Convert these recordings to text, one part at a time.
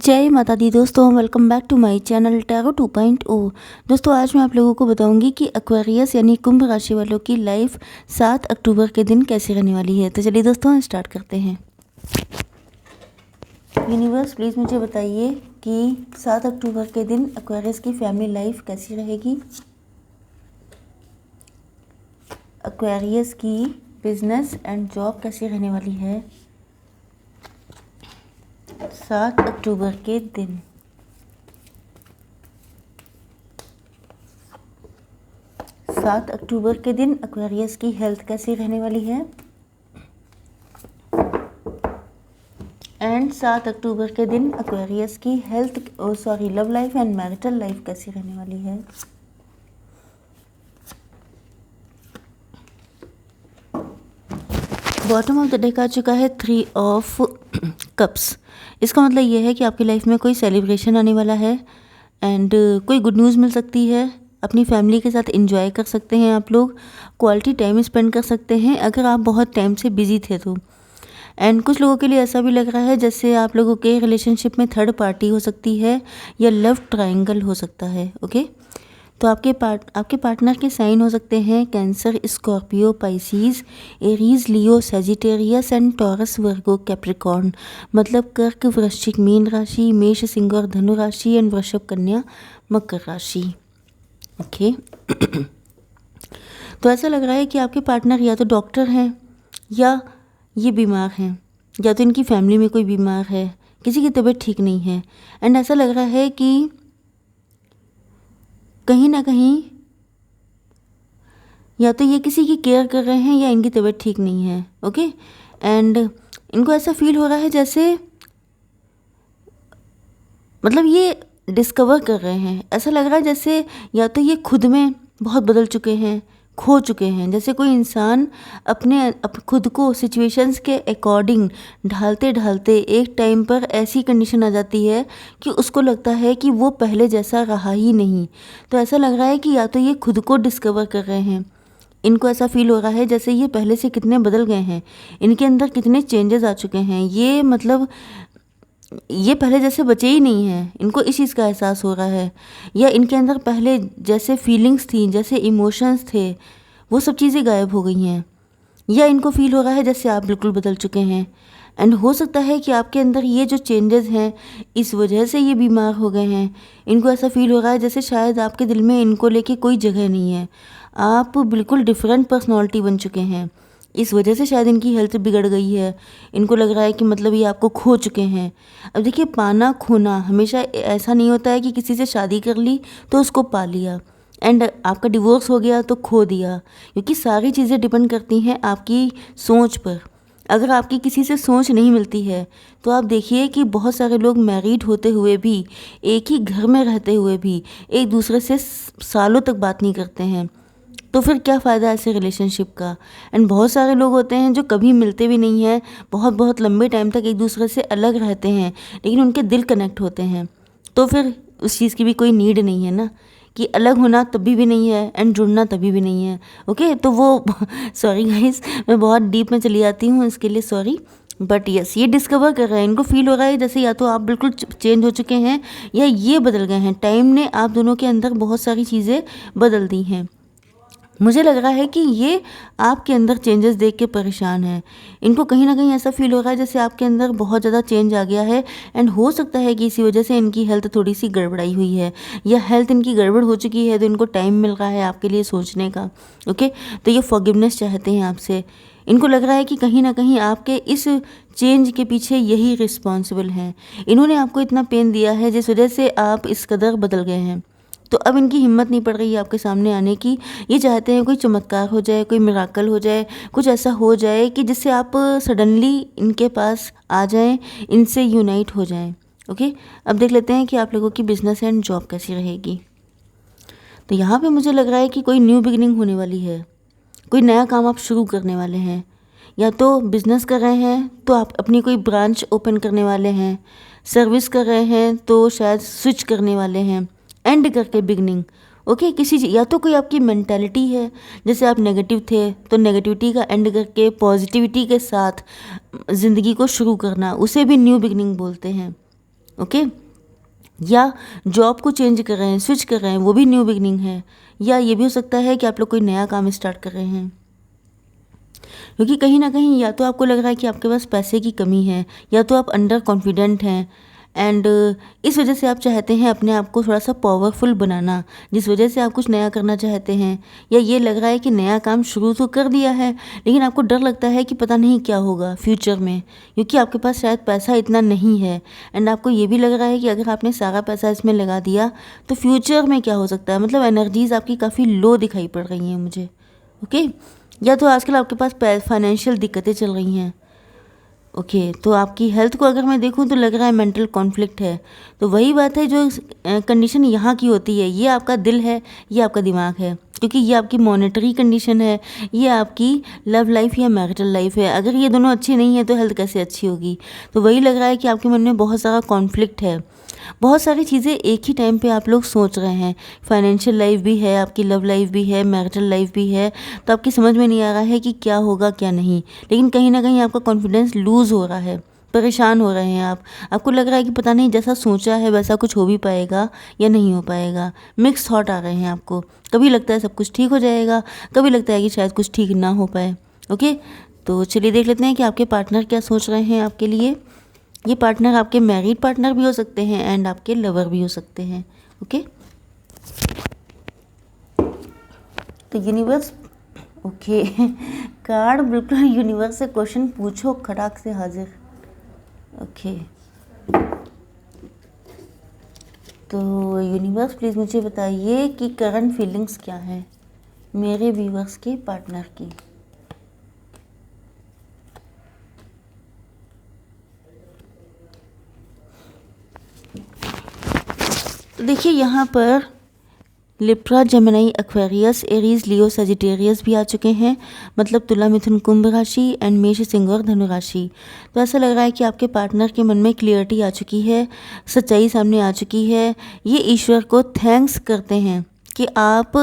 जय माता दी दोस्तों, welcome back to my channel tarot 2.0। दोस्तों आज मैं आप लोगों को बताऊंगी कि एक्वेरियस यानी कुंभ राशि वालों की लाइफ 7 अक्टूबर के दिन कैसी रहने वाली है। तो चलिए दोस्तों स्टार्ट करते हैं। यूनिवर्स प्लीज़ मुझे बताइए कि 7 अक्टूबर के दिन एक्वेरियस की फैमिली लाइफ कैसी रहेगी। एक्वेरियस की बिजनेस एंड जॉब कैसी रहने वाली है 7 अक्टूबर के दिन। सात अक्टूबर के दिन एक्वेरियस की हेल्थ कैसी रहने वाली है एंड 7 अक्टूबर के दिन एक्वेरियस की love life and marital life कैसी रहने वाली है। बॉटम ऑफ द डेक आ चुका है 3 ऑफ कप्स। इसका मतलब ये है कि आपकी लाइफ में कोई सेलिब्रेशन आने वाला है एंड कोई गुड न्यूज़ मिल सकती है। अपनी फैमिली के साथ एंजॉय कर सकते हैं, आप लोग क्वालिटी टाइम स्पेंड कर सकते हैं अगर आप बहुत टाइम से बिजी थे तो। एंड कुछ लोगों के लिए ऐसा भी लग रहा है जैसे आप लोगों के रिलेशनशिप में थर्ड पार्टी हो सकती है या लव ट्रायंगल हो सकता है। ओके, तो आपके पार्टनर के साइन हो सकते हैं cancer, Scorpio, Pisces, Aries, Leo, Sagittarius and taurus, Virgo, Capricorn. मतलब कर्क, वृश्चिक, मीन राशि, मेष, सिंह और धनु राशि एंड वृषभ, कन्या, मकर राशि। ओके तो ऐसा लग रहा है कि आपके पार्टनर या तो डॉक्टर हैं या ये बीमार हैं, या तो इनकी फैमिली में कोई बीमार है, किसी की तबीयत ठीक नहीं है। एंड ऐसा लग रहा है कि कहीं ना कहीं या तो ये किसी की केयर कर रहे हैं या इनकी तबीयत ठीक नहीं है। ओके, एंड इनको ऐसा फील हो रहा है जैसे मतलब ये डिस्कवर कर रहे हैं। ऐसा लग रहा है जैसे या तो ये खुद में बहुत बदल चुके हैं, खो चुके हैं। जैसे कोई इंसान खुद को सिचुएशंस के अकॉर्डिंग ढालते ढालते एक टाइम पर ऐसी कंडीशन आ जाती है कि उसको लगता है कि वो पहले जैसा रहा ही नहीं। तो ऐसा लग रहा है कि या तो ये खुद को डिस्कवर कर रहे हैं, इनको ऐसा फील हो रहा है जैसे ये पहले से कितने बदल गए हैं, इनके अंदर कितने चेंजेस आ चुके हैं। ये मतलब ये पहले जैसे बचे ही नहीं हैं, इनको इस चीज़ का एहसास हो रहा है। या इनके अंदर पहले जैसे फीलिंग्स थी, जैसे इमोशंस थे, वो सब चीज़ें गायब हो गई हैं। या इनको फील हो रहा है जैसे आप बिल्कुल बदल चुके हैं। एंड हो सकता है कि आपके अंदर ये जो चेंजेस हैं इस वजह से ये बीमार हो गए हैं। इनको ऐसा फील हो रहा है जैसे शायद आपके दिल में इनको लेके कोई जगह नहीं है, आप बिल्कुल डिफरेंट पर्सनालिटी बन चुके हैं। इस वजह से शायद इनकी हेल्थ बिगड़ गई है। इनको लग रहा है कि मतलब ये आपको खो चुके हैं। अब देखिए, पाना खोना हमेशा ऐसा नहीं होता है कि किसी से शादी कर ली तो उसको पा लिया एंड आपका डिवोर्स हो गया तो खो दिया, क्योंकि सारी चीज़ें डिपेंड करती हैं आपकी सोच पर। अगर आपकी किसी से सोच नहीं मिलती है तो आप देखिए कि बहुत सारे लोग मैरिड होते हुए भी, एक ही घर में रहते हुए भी एक दूसरे से सालों तक बात नहीं करते हैं। तो फिर क्या फ़ायदा ऐसे रिलेशनशिप का। एंड बहुत सारे लोग होते हैं जो कभी मिलते भी नहीं हैं, बहुत बहुत लंबे टाइम तक एक दूसरे से अलग रहते हैं, लेकिन उनके दिल कनेक्ट होते हैं। तो फिर उस चीज़ की भी कोई नीड नहीं है ना, कि अलग होना तभी भी नहीं है एंड जुड़ना तभी भी नहीं है। ओके, तो वो सॉरी गाइस, मैं बहुत डीप में चली जाती हूँ, इसके लिए सॉरी। बट यस, ये डिस्कवर कर रहे हैं, इनको फील हो रहा है जैसे या तो आप बिल्कुल चेंज हो चुके हैं या ये बदल गए हैं। टाइम ने आप दोनों के अंदर बहुत सारी चीज़ें बदल दी हैं। मुझे लग रहा है कि ये आपके अंदर चेंजेस देख के परेशान हैं। इनको कहीं ना कहीं ऐसा फील हो रहा है जैसे आपके अंदर बहुत ज़्यादा चेंज आ गया है एंड हो सकता है कि इसी वजह से इनकी हेल्थ थोड़ी सी गड़बड़ाई हुई है, या हेल्थ इनकी गड़बड़ हो चुकी है तो इनको टाइम मिल रहा है आपके लिए सोचने का। ओके, तो ये फॉरगिवनेस चाहते हैं आपसे। इनको लग रहा है कि कहीं ना कहीं आपके इस चेंज के पीछे यही रिस्पॉन्सिबल हैं। इन्होंने आपको इतना पेन दिया है जिस वजह से आप इस कदर बदल गए हैं। तो अब इनकी हिम्मत नहीं पड़ रही है आपके सामने आने की। ये चाहते हैं कोई चमत्कार हो जाए, कोई मिराकल हो जाए, कुछ ऐसा हो जाए कि जिससे आप सडनली इनके पास आ जाएं, इनसे यूनाइट हो जाएं। ओके, अब देख लेते हैं कि आप लोगों की बिजनेस एंड जॉब कैसी रहेगी। तो यहाँ पे मुझे लग रहा है कि कोई न्यू बिगिनिंग होने वाली है, कोई नया काम आप शुरू करने वाले हैं। या तो बिजनेस कर रहे हैं तो आप अपनी कोई ब्रांच ओपन करने वाले हैं, सर्विस कर रहे हैं तो शायद स्विच करने वाले हैं, एंड करके बिगनिंग। ओके, या तो कोई आपकी मेंटालिटी है, जैसे आप नेगेटिव थे तो नेगेटिविटी का एंड करके पॉजिटिविटी के साथ ज़िंदगी को शुरू करना, उसे भी न्यू बिगनिंग बोलते हैं। ओके। या जॉब को चेंज कर रहे हैं, स्विच कर रहे हैं, वो भी न्यू बिगनिंग है। या ये भी हो सकता है कि आप लोग कोई नया काम स्टार्ट कर रहे हैं, क्योंकि कहीं ना कहीं या तो आपको लग रहा है कि आपके पास पैसे की कमी है, या तो आप अंडर कॉन्फिडेंट हैं, एंड इस वजह से आप चाहते हैं अपने आप को थोड़ा सा पावरफुल बनाना, जिस वजह से आप कुछ नया करना चाहते हैं। या ये लग रहा है कि नया काम शुरू तो कर दिया है, लेकिन आपको डर लगता है कि पता नहीं क्या होगा फ्यूचर में, क्योंकि आपके पास शायद पैसा इतना नहीं है। एंड आपको ये भी लग रहा है कि अगर आपने सारा पैसा इसमें लगा दिया तो फ्यूचर में क्या हो सकता है। मतलब एनर्जीज आपकी काफ़ी लो दिखाई पड़ रही हैं मुझे। ओके। या तो आजकल आपके पास फाइनेंशियल दिक्कतें चल रही हैं। ओके, तो आपकी हेल्थ को अगर मैं देखूं तो लग रहा है मेंटल कॉन्फ्लिक्ट है। तो वही बात है, जो कंडीशन यहाँ की होती है, ये आपका दिल है, ये आपका दिमाग है, क्योंकि ये आपकी मॉनेटरी कंडीशन है, ये आपकी लव लाइफ या मैरिटल लाइफ है। अगर ये दोनों अच्छी नहीं है तो हेल्थ कैसे अच्छी होगी। तो वही लग रहा है कि आपके मन में बहुत सारा कॉन्फ्लिक्ट है, बहुत सारी चीज़ें एक ही टाइम पे आप लोग सोच रहे हैं। फाइनेंशियल लाइफ भी है, आपकी लव लाइफ भी है, मैरिटल लाइफ भी है। तो आपकी समझ में नहीं आ रहा है कि क्या होगा क्या नहीं, लेकिन कहीं ना कहीं आपका कॉन्फिडेंस लूज़ हो रहा है, परेशान हो रहे हैं आप। आपको लग रहा है कि पता नहीं जैसा सोचा है वैसा कुछ हो भी पाएगा या नहीं हो पाएगा। मिक्स थॉट आ रहे हैं आपको। कभी लगता है सब कुछ ठीक हो जाएगा, कभी लगता है कि शायद कुछ ठीक ना हो पाए। ओके, तो चलिए देख लेते हैं कि आपके पार्टनर क्या सोच रहे हैं आपके लिए। ये पार्टनर आपके मैरिड पार्टनर भी हो सकते हैं एंड आपके लवर भी हो सकते हैं। ओके, तो यूनिवर्स, ओके कार्ड बिल्कुल यूनिवर्स से क्वेश्चन पूछो खटाक से हाजिर। ओके, तो यूनिवर्स प्लीज़ मुझे बताइए कि करंट फीलिंग्स क्या है मेरे व्यूवर्स के पार्टनर की। तो देखिए यहाँ पर लिब्रा, जेमिनी, एक्वेरियस, एरीज, लियो, सजिटेरियस भी आ चुके हैं। मतलब तुला, मिथुन, कुंभ राशि एंड मेष, सिंह और धनु राशि। तो ऐसा लग रहा है कि आपके पार्टनर के मन में क्लियरिटी आ चुकी है, सच्चाई सामने आ चुकी है। ये ईश्वर को थैंक्स करते हैं कि आप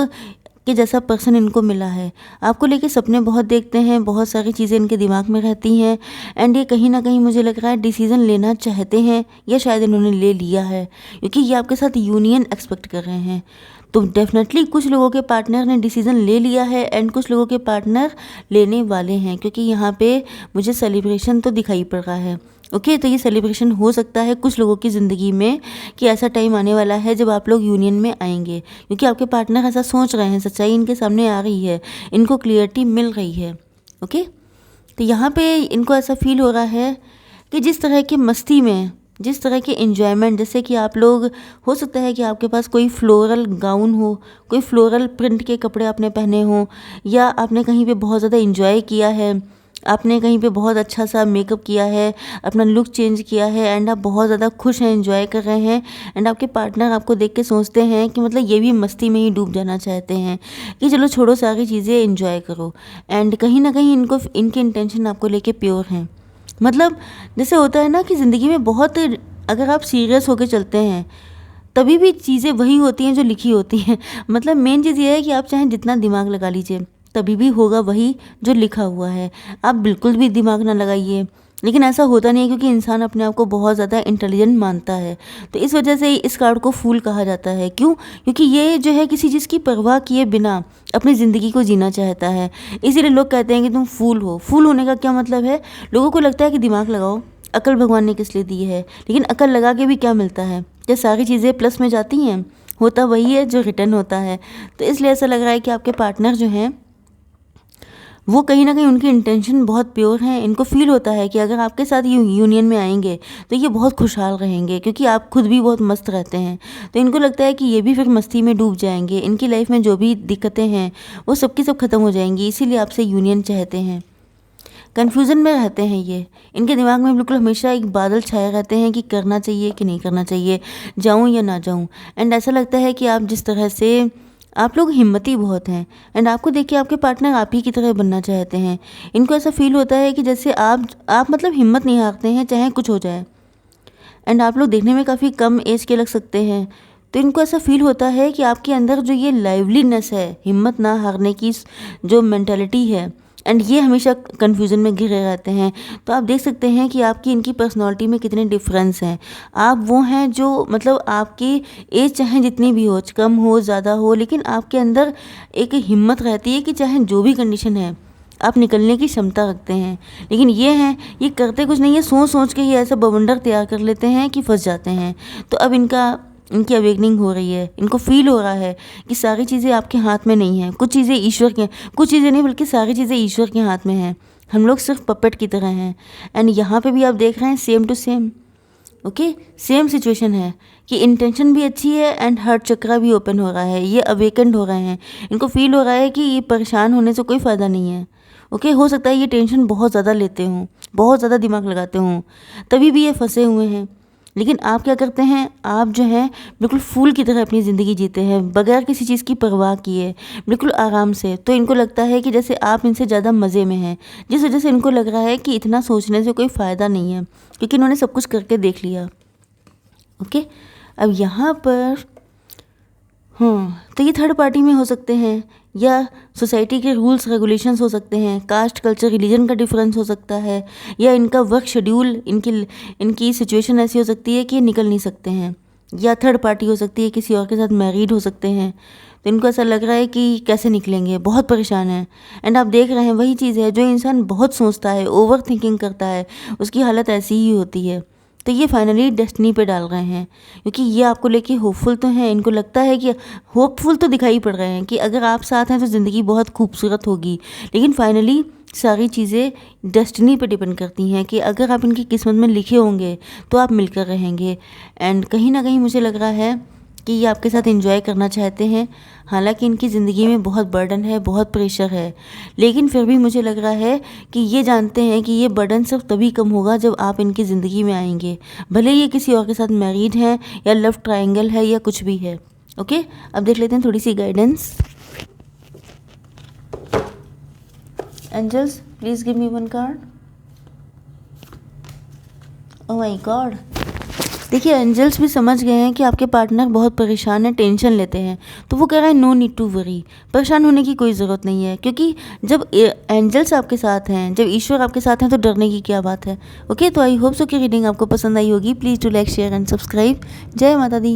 के जैसा पर्सन इनको मिला है। आपको लेके सपने बहुत देखते हैं, बहुत सारी चीज़ें इनके दिमाग में रहती हैं, एंड ये कहीं ना कहीं मुझे लग रहा है डिसीज़न लेना चाहते हैं, या शायद इन्होंने ले लिया है, क्योंकि ये आपके साथ यूनियन एक्सपेक्ट कर रहे हैं। तो डेफिनेटली कुछ लोगों के पार्टनर ने डिसीज़न ले लिया है एंड कुछ लोगों के पार्टनर लेने वाले हैं, क्योंकि यहाँ पे मुझे सेलिब्रेशन तो दिखाई पड़ रहा है। ओके, तो ये सेलिब्रेशन हो सकता है कुछ लोगों की ज़िंदगी में, कि ऐसा टाइम आने वाला है जब आप लोग यूनियन में आएंगे, क्योंकि आपके पार्टनर ऐसा सोच रहे हैं, सच्चाई इनके सामने आ रही है, इनको क्लियरिटी मिल रही है। ओके, तो यहाँ पे इनको ऐसा फील हो रहा है कि जिस तरह की मस्ती में, जिस तरह के इन्जॉयमेंट, जैसे कि आप लोग, हो सकता है कि आपके पास कोई फ्लोरल गाउन हो, कोई फ्लोरल प्रिंट के कपड़े आपने पहने हों, या आपने कहीं पे बहुत ज़्यादा इन्जॉय किया है, आपने कहीं पे बहुत अच्छा सा मेकअप किया है, अपना लुक चेंज किया है, एंड आप बहुत ज़्यादा खुश हैं, एंजॉय कर रहे हैं, एंड आपके पार्टनर आपको देख के सोचते हैं कि मतलब ये भी मस्ती में ही डूब जाना चाहते हैं, कि चलो छोड़ो सारी चीज़ें, एंजॉय करो। एंड कहीं ना कहीं इनको, इनके इंटेंशन आपको लेके प्योर हैं। मतलब जैसे होता है ना कि ज़िंदगी में बहुत, अगर आप सीरियस होकर चलते हैं तभी भी चीज़ें वही होती हैं जो लिखी होती हैं। मतलब मेन चीज़ ये है कि आप चाहे जितना दिमाग लगा लीजिए तभी भी होगा वही जो लिखा हुआ है। आप बिल्कुल भी दिमाग ना लगाइए, लेकिन ऐसा होता नहीं है, क्योंकि इंसान अपने आप को बहुत ज़्यादा इंटेलिजेंट मानता है। तो इस वजह से इस कार्ड को फूल कहा जाता है। क्यों? क्योंकि ये जो है किसी चीज़ की परवाह किए बिना अपनी ज़िंदगी को जीना चाहता है। इसीलिए लोग कहते हैं कि तुम फूल हो। फूल होने का क्या मतलब है? लोगों को लगता है कि दिमाग लगाओ, अकल भगवान ने किस लिए दी है, लेकिन अकल लगा के भी क्या मिलता है? क्या सारी चीज़ें प्लस में जाती हैं? होता वही है जो रिटर्न होता है। तो इसलिए ऐसा लग रहा है कि आपके पार्टनर जो हैं वो कहीं ना कहीं, उनकी इंटेंशन बहुत प्योर हैं। इनको फील होता है कि अगर आपके साथ ये यूनियन में आएंगे तो ये बहुत खुशहाल रहेंगे, क्योंकि आप खुद भी बहुत मस्त रहते हैं। तो इनको लगता है कि ये भी फिर मस्ती में डूब जाएंगे, इनकी लाइफ में जो भी दिक्कतें हैं वो सबकी सब खत्म हो जाएंगी, इसीलिए आपसे यूनियन चाहते हैं। कन्फ्यूज़न में रहते हैं ये, इनके दिमाग में बिल्कुल हमेशा एक बादल छाए रहते हैं कि करना चाहिए कि नहीं करना चाहिए, जाऊँ या ना जाऊँ। एंड ऐसा लगता है कि आप जिस तरह से, आप लोग हिम्मती बहुत हैं, एंड आपको देख के आपके पार्टनर आप ही की तरह बनना चाहते हैं। इनको ऐसा फील होता है कि जैसे आप मतलब हिम्मत नहीं हारते हैं चाहे कुछ हो जाए। एंड आप लोग देखने में काफ़ी कम एज के लग सकते हैं, तो इनको ऐसा फील होता है कि आपके अंदर जो ये लाइवलीनेस है, हिम्मत ना हारने की जो मेंटालिटी है, एंड ये हमेशा कन्फ्यूज़न में घिरे रहते हैं। तो आप देख सकते हैं कि आपकी इनकी पर्सनैलिटी में कितने डिफरेंस हैं। आप वो हैं जो मतलब आपकी एज चाहे जितनी भी हो, कम हो ज़्यादा हो, लेकिन आपके अंदर एक हिम्मत रहती है कि चाहे जो भी कंडीशन है आप निकलने की क्षमता रखते हैं। लेकिन ये हैं, ये करते कुछ नहीं है, सोच सोच के ये ऐसा बवंडर तैयार कर लेते हैं कि फंस जाते हैं। तो अब इनकी अवेकनिंग हो रही है, इनको फील हो रहा है कि सारी चीज़ें आपके हाथ में नहीं हैं, कुछ चीज़ें ईश्वर के, कुछ चीज़ें नहीं बल्कि सारी चीज़ें ईश्वर के हाथ में हैं। हम लोग सिर्फ पपेट की तरह हैं। एंड यहाँ पे भी आप देख रहे हैं same to same, okay, same situation है कि इंटेंशन भी अच्छी है एंड हार्ट चक्रा भी ओपन हो रहा है। ये अवेकेंड हो रहे हैं, इनको फील हो रहा है कि ये परेशान होने से कोई फ़ायदा नहीं है। ओके, हो सकता है ये टेंशन बहुत ज़्यादा लेते हों, बहुत ज़्यादा दिमाग लगाते हों, तभी भी ये फंसे हुए हैं। लेकिन आप क्या करते हैं, आप जो है बिल्कुल फूल की तरह अपनी ज़िंदगी जीते हैं, बगैर किसी चीज़ की परवाह किए, बिल्कुल आराम से। तो इनको लगता है कि जैसे आप इनसे ज़्यादा मज़े में हैं, जिस वजह से इनको लग रहा है कि इतना सोचने से कोई फ़ायदा नहीं है, क्योंकि इन्होंने सब कुछ करके देख लिया। ओके, अब यहाँ पर तो ये थर्ड पार्टी में हो सकते हैं, या सोसाइटी के रूल्स रेगुलेशंस हो सकते हैं, कास्ट कल्चर रिलीजन का डिफरेंस हो सकता है, या इनका वर्क शेड्यूल, इनकी सिचुएशन ऐसी हो सकती है कि ये निकल नहीं सकते हैं, या थर्ड पार्टी हो सकती है, किसी और के साथ मैरिड हो सकते हैं। तो इनको ऐसा लग रहा है कि कैसे निकलेंगे, बहुत परेशान हैं। एंड आप देख रहे हैं वही चीज़ है, जो इंसान बहुत सोचता है, ओवर थिंकिंग करता है, उसकी हालत ऐसी ही होती है। तो ये फाइनली डेस्टिनी पे डाल रहे हैं, क्योंकि ये आपको लेके होपफुल तो हैं, इनको लगता है कि होपफुल तो दिखाई पड़ रहे हैं कि अगर आप साथ हैं तो ज़िंदगी बहुत खूबसूरत होगी। लेकिन फाइनली सारी चीज़ें डेस्टिनी पे डिपेंड करती हैं कि अगर आप इनकी किस्मत में लिखे होंगे तो आप मिलकर रहेंगे। एंड कहीं ना कहीं मुझे लग रहा है कि ये आपके साथ एंजॉय करना चाहते हैं। हालांकि इनकी ज़िंदगी में बहुत बर्डन है, बहुत प्रेशर है, लेकिन फिर भी मुझे लग रहा है कि ये जानते हैं कि ये बर्डन सिर्फ तभी कम होगा जब आप इनकी ज़िंदगी में आएंगे, भले ये किसी और के साथ मैरिड हैं या लव ट्रायंगल है या कुछ भी है। ओके, अब देख लेते हैं थोड़ी सी guidance. Angels, please give me one card. Oh my god, देखिए एंजल्स भी समझ गए हैं कि आपके पार्टनर बहुत परेशान है, टेंशन लेते हैं, तो वो कह रहा है नो नीड टू वरी, परेशान होने की कोई ज़रूरत नहीं है, क्योंकि जब एंजल्स आपके साथ हैं, जब ईश्वर आपके साथ हैं, तो डरने की क्या बात है। ओके, तो आई होप सो कि रीडिंग आपको पसंद आई होगी। Please do like, share and subscribe. जय माता दी।